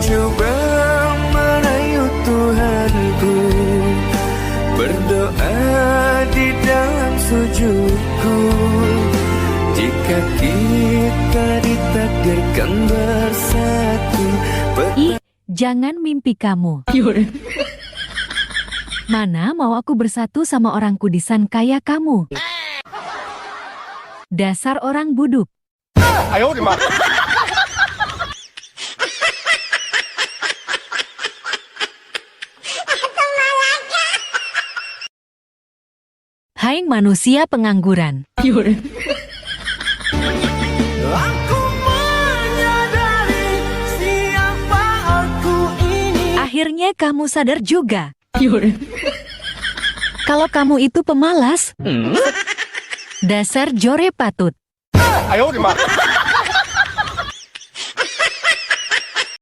coba merayu Tuhanku, berdoa di dalam sujudku. Jika kita ditakdirkan bersatu. Ih, jangan mimpi kamu. Mana mau aku bersatu sama orang kudisan kayak kamu? Dasar orang buduk. Hai manusia pengangguran. Aku menyadari siapa aku ini. Akhirnya kamu sadar juga. Kalau kamu itu pemalas. Dasar jore patut.